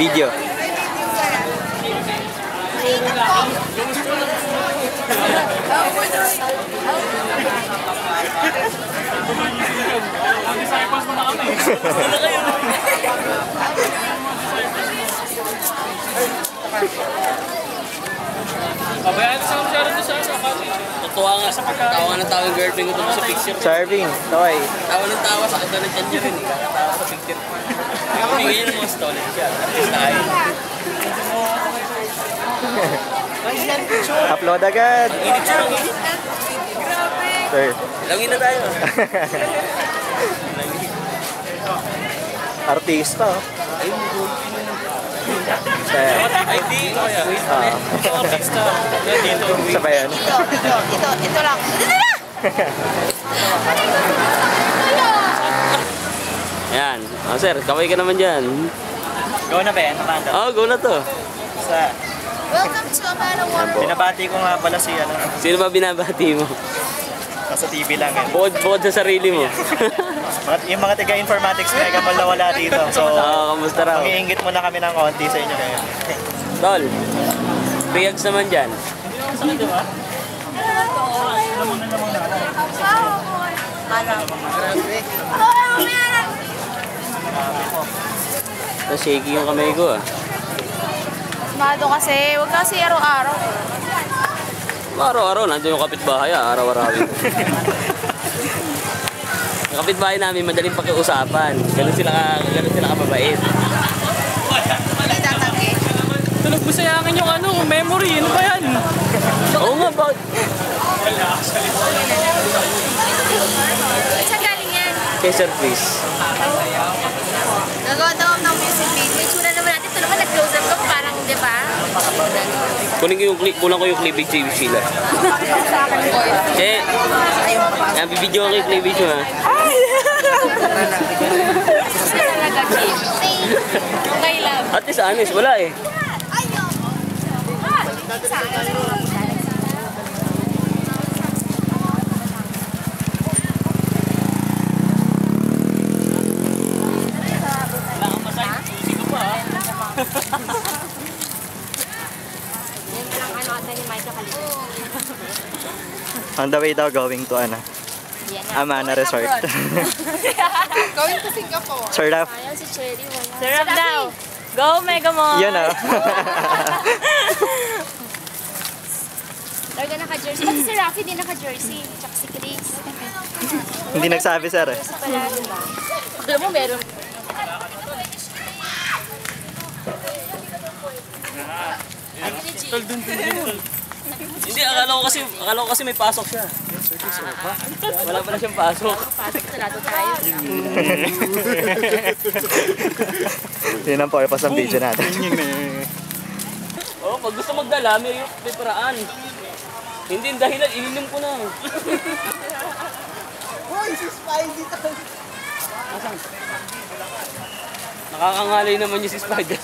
Video. Kabayaan sa masyado doon sa akali. Tutuwa nga sa pagkatawa nga ng tawang girlfriend ko doon sa picture. Serving. Okay. Tawa ng tawa sa kagano dyan niya rin. Kakatawa sa picture. Kami ngayon ang mga stolen siya. Artist tayo. Upload agad. Init siya lang init. Sir. Langin na tayo. Artista. Ay, di. Artista. Dito. Isa ba yan? Ito lang. Yan. Oh, sir, kaway ka naman dyan. Go na ba yan? Oh, go na to. Sa Welcome to Amara World. binabati ko nga pala si ano. Sino ba binabati mo? Nasa TV lang eh. Bukod sa sarili mo. Yung mga taga-informatics na ikamal na wala dito. So, Kamusta raw? mag-iingit muna kami ng konti sa inyo ngayon. Tol, reacts naman dyan. Shaky yung kamay ko ah. Mado kasi, huwag kasi araw-araw. Araw-araw, nandun yung kapitbahay ah, araw-arawin. Yung kapitbahay namin, madaling pakiusapan. Ganun sila kababait. Hindi tatanggi. Tulog mo sayangin yung ano, memory. Ano ba yan? Oo nga, bakit? Saan galing yan? Kay Sir Chris. Nagawa daw ng music video. Itsura naman natin. Ito naman nag-close up ka parang, di ba? Kulang ko yung cleavage si Sheila. Che, yan, bibidyo ko yung cleavage mo ha. Talaga, Kim. Okay lang. At least honest, wala eh. On the way daw going to ano? Amana Resort. Going to Singapore. Sir Raf. Ayaw si Cherry. Sarap daw. Go, Mega Mall. Yun ah. Talaga naka-jersey. Pati si Rafi din naka-jersey. Tsaka si Chris. Hindi nagsabi sir eh. Pala, diba? Alam mo, meron. Hindi, akala ko kasi may pasok siya. Wala pala siyang pasok. Pasok sarado tayo. Yun ang purpose ng video natin. Oh, pag gusto magdala, may paraan. Hindi yung dahilan, ininom ko na. Hoy, si Spidey tayo. Nakakangalay naman yung si Spider.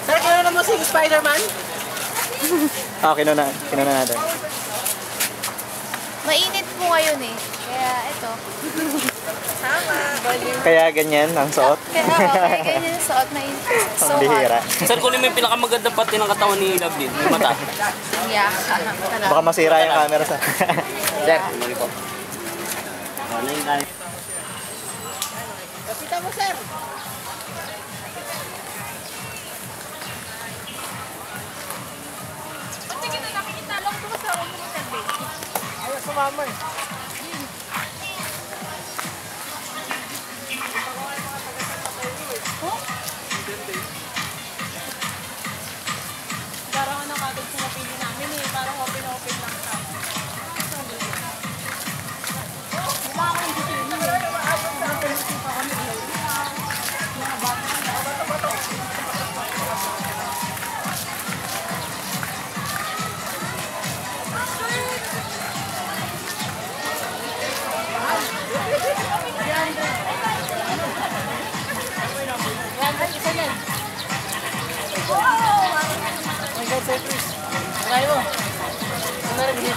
Sir, kaya naman si Spider-Man? Kinuna natin. Mainit po ngayon eh. Kaya ito. Sama. Kaya ganyan ang suot. Kaya ganyan ang suot na init. So Ang bihira. Sir, kunin mo yung pinakamaganda pati ng katawan ni Lovelyn. Yung mata. Yeah. Baka masira yung camera sa. Sir, kumuli po. Ano yung kaya? Kapita mo, sir. Ayaw sumama eh. Parang ano kagad sa napili namin eh. Parang open lang siya.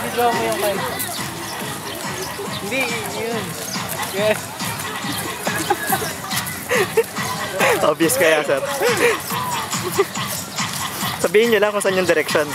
Video mo yung kayo. Hindi, yun. Yes. Obvious kaya, sir. Sabihin nyo lang kung saan yung direction.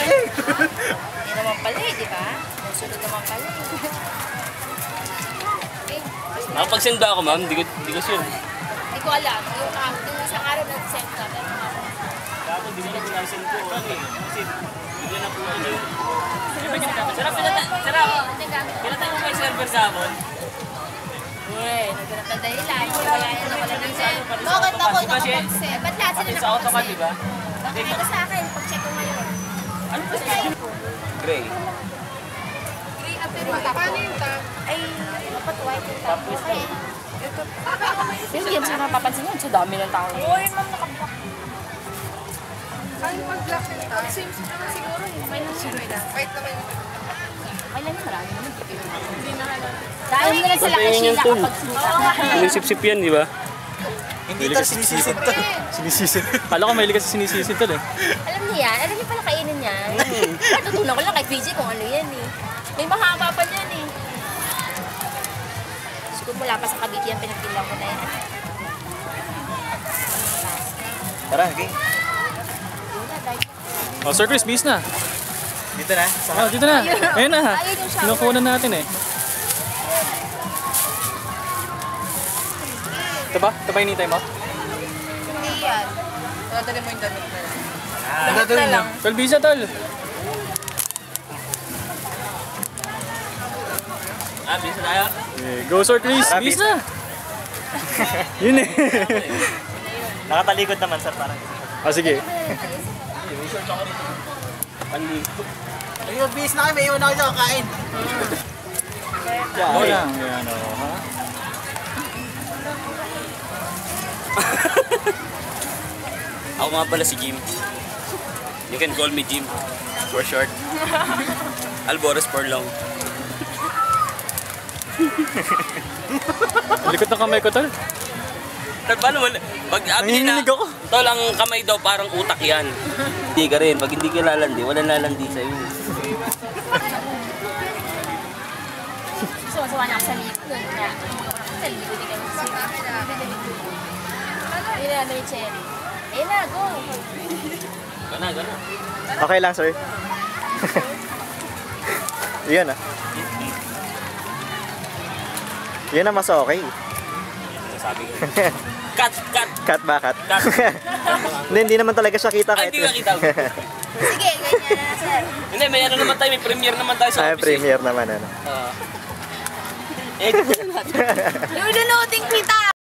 Hindi naman pala eh, di ba? Sunod naman pala eh. Nakapag-send ba ako, ma'am? Di ko sure. Hindi ko alam. Yung isang araw nag-send ka. Dapat di mo na pinasend ko. Kasi bigla na po kayo. Sarap, pinatay mo may server sa amin. Uy, nagkaroon ng dahilan. Kaya yan nawala ng send. Bakit ako nakapag-send? Ba't lahat sila Sa auto ka, di ba? Nakakita sa akin. Pag-check ko ngayon. Ano ba sa'yo? Gray. Paano yung top? Ay, dapat white yung top. Okay. Yung yan siya napapansin yun. Sa dami ng tao. Uy, ma'am, nakablock. Ano mag-block yung top? Same naman siguro. May nasunoy na. White naman yung Ay, lang yung marami naman. Hindi na alam. Dahil mo na sila kay Sheila kapag sinita. Sinisip-sip yan, di ba? Hindi to, sinisisid to. Sinisisid. Kala ko mahilig kasi sinisisid to eh. Alam niya yan. Alam niya pala kainin yan. Natutunan ko lang kay PJ kung ano yan eh. May mahaba pa niyan eh. Siguro mula pa sa Cavite yan, pinagbilang ko na yan. Tara, okay. Oh, Sir Chris, bis na. Dito na. Sa Oh, dito na. Ayun na. Ayun yung shower. Kinukuha na natin eh. Ito ba? Ito ba hinihintay mo? hindi yan. Dadali mo yung damit na yan. Damit na lang. Tol, bisa tol. Bisa tayo. Okay, go Sir Chris, Tara, bis bis. na. Yun eh. Nakatalikod naman, sir. Parang. Oh, sige. Ayun, bis na kayo. May iwan na kayo kakain. Oo lang. Yan o. Ha? Ako nga pala si Jim. You can call me Jim. For short. Alboros for long. Likot ng kamay ko tol. Tol, paano wala? Pag abili na, Nanginginig ako. tol, ang kamay daw parang utak yan. Hindi ka rin. Pag hindi ka lalandi, walang lalandi sa'yo. Sumasawa na ako sa likod. Sa likod din kami sa Hindi na may cherry. Ayun na, go! Gana. Okay lang, sir. Yun ah. Yun na mas okay. Sabi ko. Cut! Cut ba, cut? Cut. Hindi naman talaga siya kita Ay, kahit. hindi ka kita. Sige, ganyan na, sir. Hindi, may ano naman tayo, may premiere naman tayo sa Ay, office. premiere naman ano. Eh, Lulunutin kita!